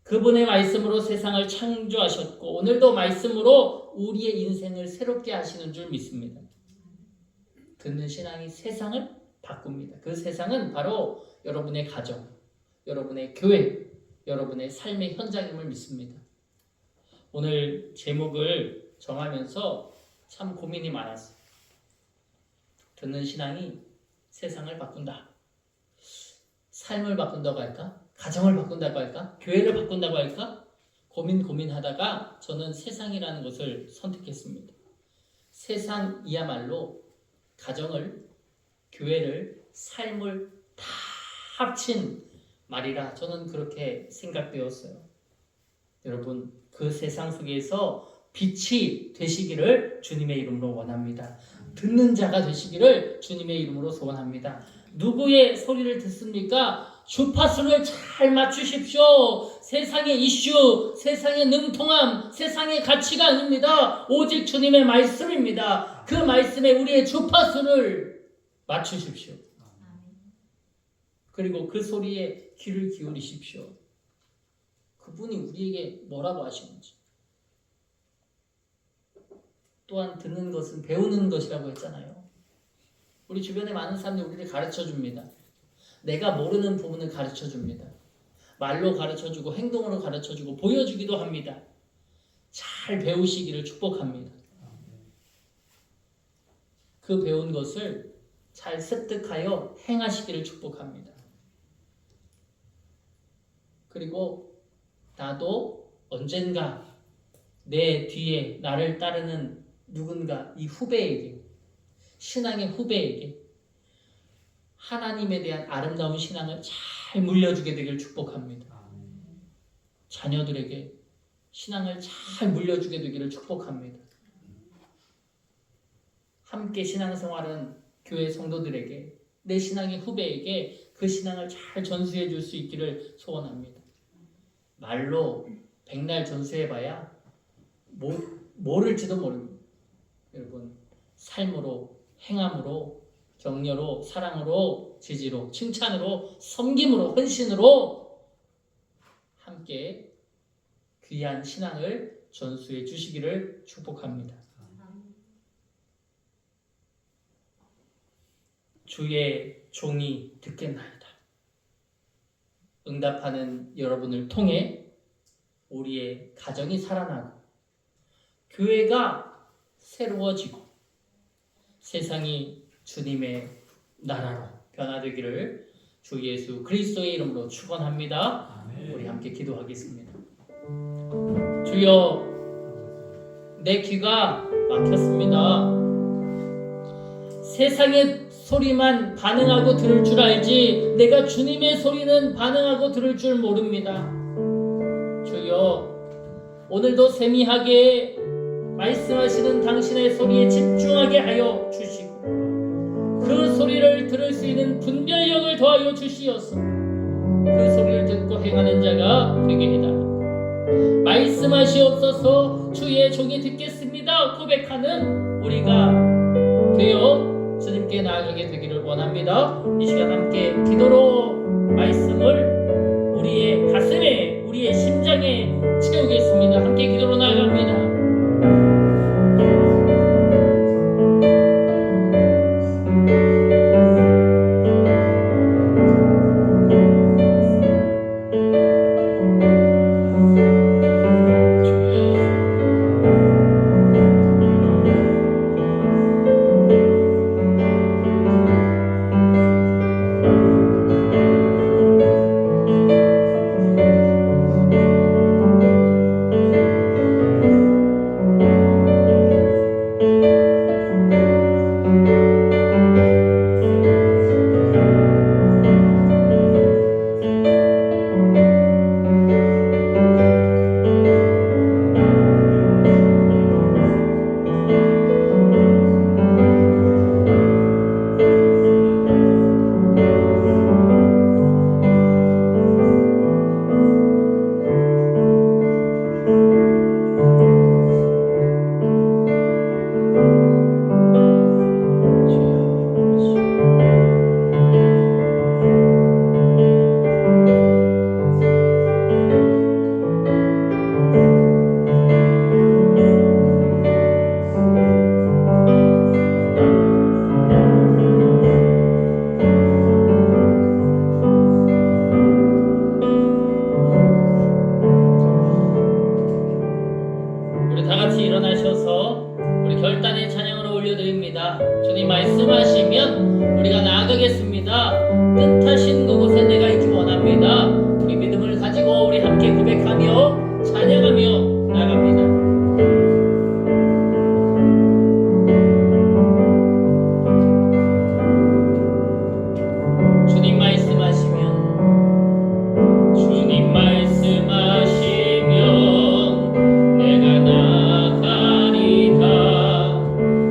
Speaker 1: 그분의 말씀으로 세상을 창조하셨고 오늘도 말씀으로 우리의 인생을 새롭게 하시는 줄 믿습니다. 듣는 신앙이 세상을 바꿉니다. 그 세상은 바로 여러분의 가정, 여러분의 교회, 여러분의 삶의 현장임을 믿습니다. 오늘 제목을 정하면서 참 고민이 많았어요. 듣는 신앙이 세상을 바꾼다. 삶을 바꾼다고 할까? 가정을 바꾼다고 할까? 교회를 바꾼다고 할까? 고민하다가 저는 세상이라는 것을 선택했습니다. 세상이야말로 가정을, 교회를, 삶을 다 합친 말이라 저는 그렇게 생각되었어요. 여러분, 그 세상 속에서 빛이 되시기를 주님의 이름으로 원합니다. 듣는 자가 되시기를 주님의 이름으로 소원합니다. 누구의 소리를 듣습니까? 주파수를 잘 맞추십시오. 세상의 이슈, 세상의 능통함, 세상의 가치가 아닙니다. 오직 주님의 말씀입니다. 그 말씀에 우리의 주파수를 맞추십시오. 그리고 그 소리에 귀를 기울이십시오. 그분이 우리에게 뭐라고 하시는지. 또한 듣는 것은 배우는 것이라고 했잖아요. 우리 주변에 많은 사람들이 우리를 가르쳐줍니다. 내가 모르는 부분을 가르쳐줍니다. 말로 가르쳐주고 행동으로 가르쳐주고 보여주기도 합니다. 잘 배우시기를 축복합니다. 그 배운 것을 잘 습득하여 행하시기를 축복합니다. 그리고 나도 언젠가 내 뒤에 나를 따르는 누군가, 이 후배에게, 신앙의 후배에게 하나님에 대한 아름다운 신앙을 잘 물려주게 되기를 축복합니다. 자녀들에게 신앙을 잘 물려주게 되기를 축복합니다. 함께 신앙생활은 교회 성도들에게, 내 신앙의 후배에게 그 신앙을 잘 전수해 줄 수 있기를 소원합니다. 말로 백날 전수해봐야 모를지도 모릅니다. 여러분, 삶으로, 행함으로, 격려로, 사랑으로, 지지로, 칭찬으로, 섬김으로, 헌신으로 함께 귀한 신앙을 전수해 주시기를 축복합니다. 주의 종이 듣겠나이다. 응답하는 여러분을 통해 우리의 가정이 살아나고 교회가 새로워지고 세상이 주님의 나라로 변화되기를 주 예수 그리스도의 이름으로 축원합니다. 우리 함께 기도하겠습니다. 주여, 내 귀가 막혔습니다. 세상의 소리만 반응하고 들을 줄 알지 내가 주님의 소리는 반응하고 들을 줄 모릅니다. 주여, 오늘도 세미하게 말씀하시는 당신의 소리에 집중하게 하여 주시고 그 소리를 들을 수 있는 분별력을 더하여 주시어서 그 소리를 듣고 행하는 자가 되게 해달라. 말씀하시옵소서. 주의 종이 듣겠습니다 고백하는 우리가 되어 주님께 나아가게 되기를 원합니다. 이 시간 함께 기도로 말씀을 우리의 가슴에, 우리의 심장에 채우겠습니다. 함께 기도로 나아갑니다. 주님 말씀하시면 우리가 나아가겠습니다. 뜻하신 그곳에 내가 있기 원합니다. 우리 믿음을 가지고 우리 함께 고백하며 찬양하며 나갑니다. 주님 말씀하시면 내가 나가리다.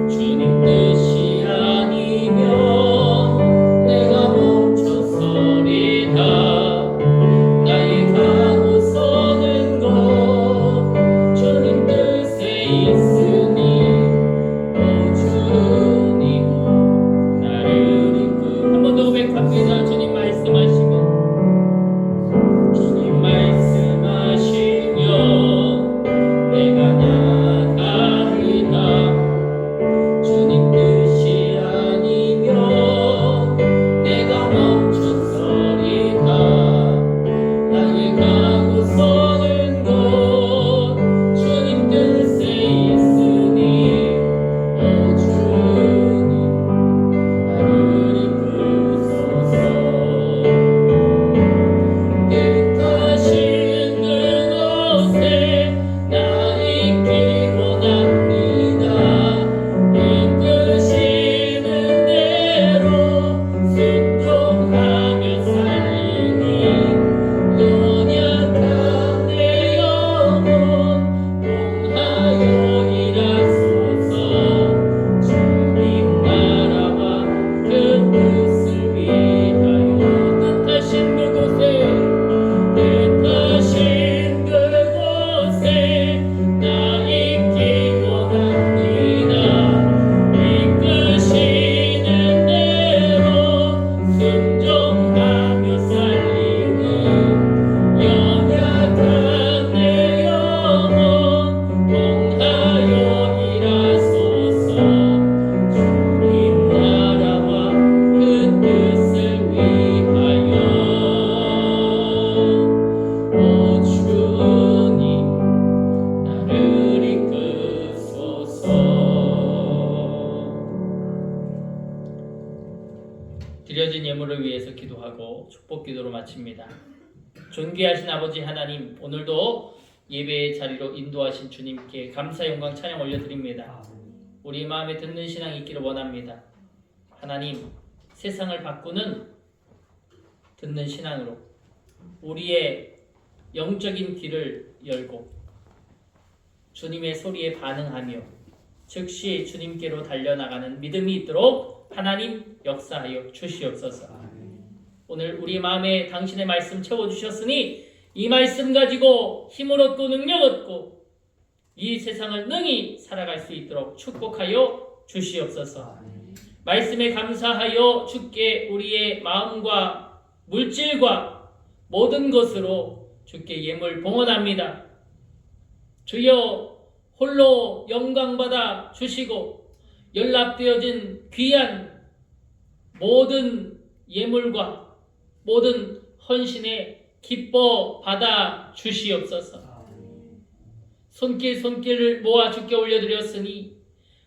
Speaker 1: 주님 뜻이 아니 축복 기도로 마칩니다. 존귀하신 아버지 하나님, 오늘도 예배의 자리로 인도하신 주님께 감사 영광 찬양 올려드립니다. 우리 마음에 듣는 신앙이 있기를 원합니다. 하나님, 세상을 바꾸는 듣는 신앙으로 우리의 영적인 귀를 열고 주님의 소리에 반응하며 즉시 주님께로 달려나가는 믿음이 있도록 하나님 역사하여 주시옵소서. 오늘 우리 마음에 당신의 말씀 채워주셨으니 이 말씀 가지고 힘을 얻고 능력 얻고 이 세상을 능히 살아갈 수 있도록 축복하여 주시옵소서. 말씀에 감사하여 주께 우리의 마음과 물질과 모든 것으로 주께 예물 봉헌합니다. 주여, 홀로 영광받아 주시고 연락되어진 귀한 모든 예물과 모든 헌신에 기뻐 받아 주시옵소서. 손길을 모아 주께 올려드렸으니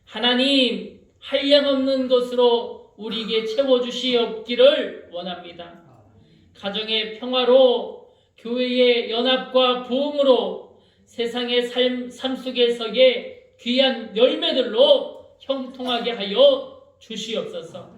Speaker 1: 하나님, 한량없는 것으로 우리에게 채워주시옵기를 원합니다. 가정의 평화로, 교회의 연합과 부흥으로 세상의 삶 속에서의 귀한 열매들로 형통하게 하여 주시옵소서.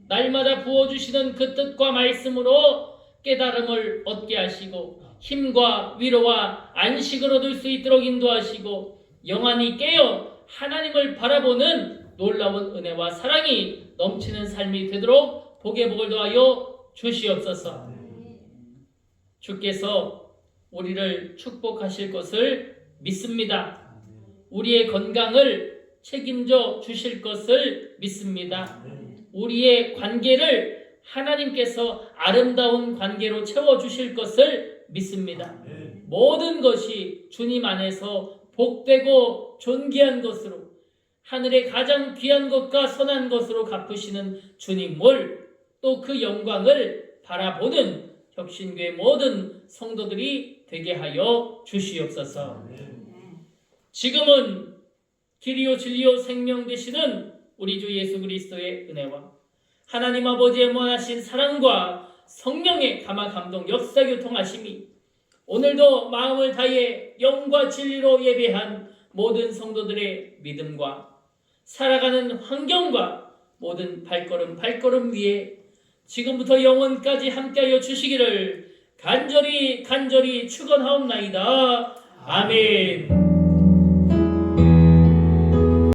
Speaker 1: 날마다 부어주시는 그 뜻과 말씀으로 깨달음을 얻게 하시고 힘과 위로와 안식을 얻을 수 있도록 인도하시고 영안이 깨어 하나님을 바라보는 놀라운 은혜와 사랑이 넘치는 삶이 되도록 복의 복을 더하여 주시옵소서. 주께서 우리를 축복하실 것을 믿습니다. 우리의 건강을 책임져 주실 것을 믿습니다. 우리의 관계를 하나님께서 아름다운 관계로 채워주실 것을 믿습니다. 모든 것이 주님 안에서 복되고 존귀한 것으로 하늘의 가장 귀한 것과 선한 것으로 갚으시는 주님을 또 그 영광을 바라보는 혁신교회 모든 성도들이 되게 하여 주시옵소서. 지금은 길이요 진리요 생명 되시는 우리 주 예수 그리스도의 은혜와 하나님 아버지의 무한하신 사랑과 성령의 감화 감동 역사 교통하심이 오늘도 마음을 다해 영과 진리로 예배한 모든 성도들의 믿음과 살아가는 환경과 모든 발걸음 위에 지금부터 영원까지 함께하여 주시기를 간절히 축원하옵나이다. 아멘.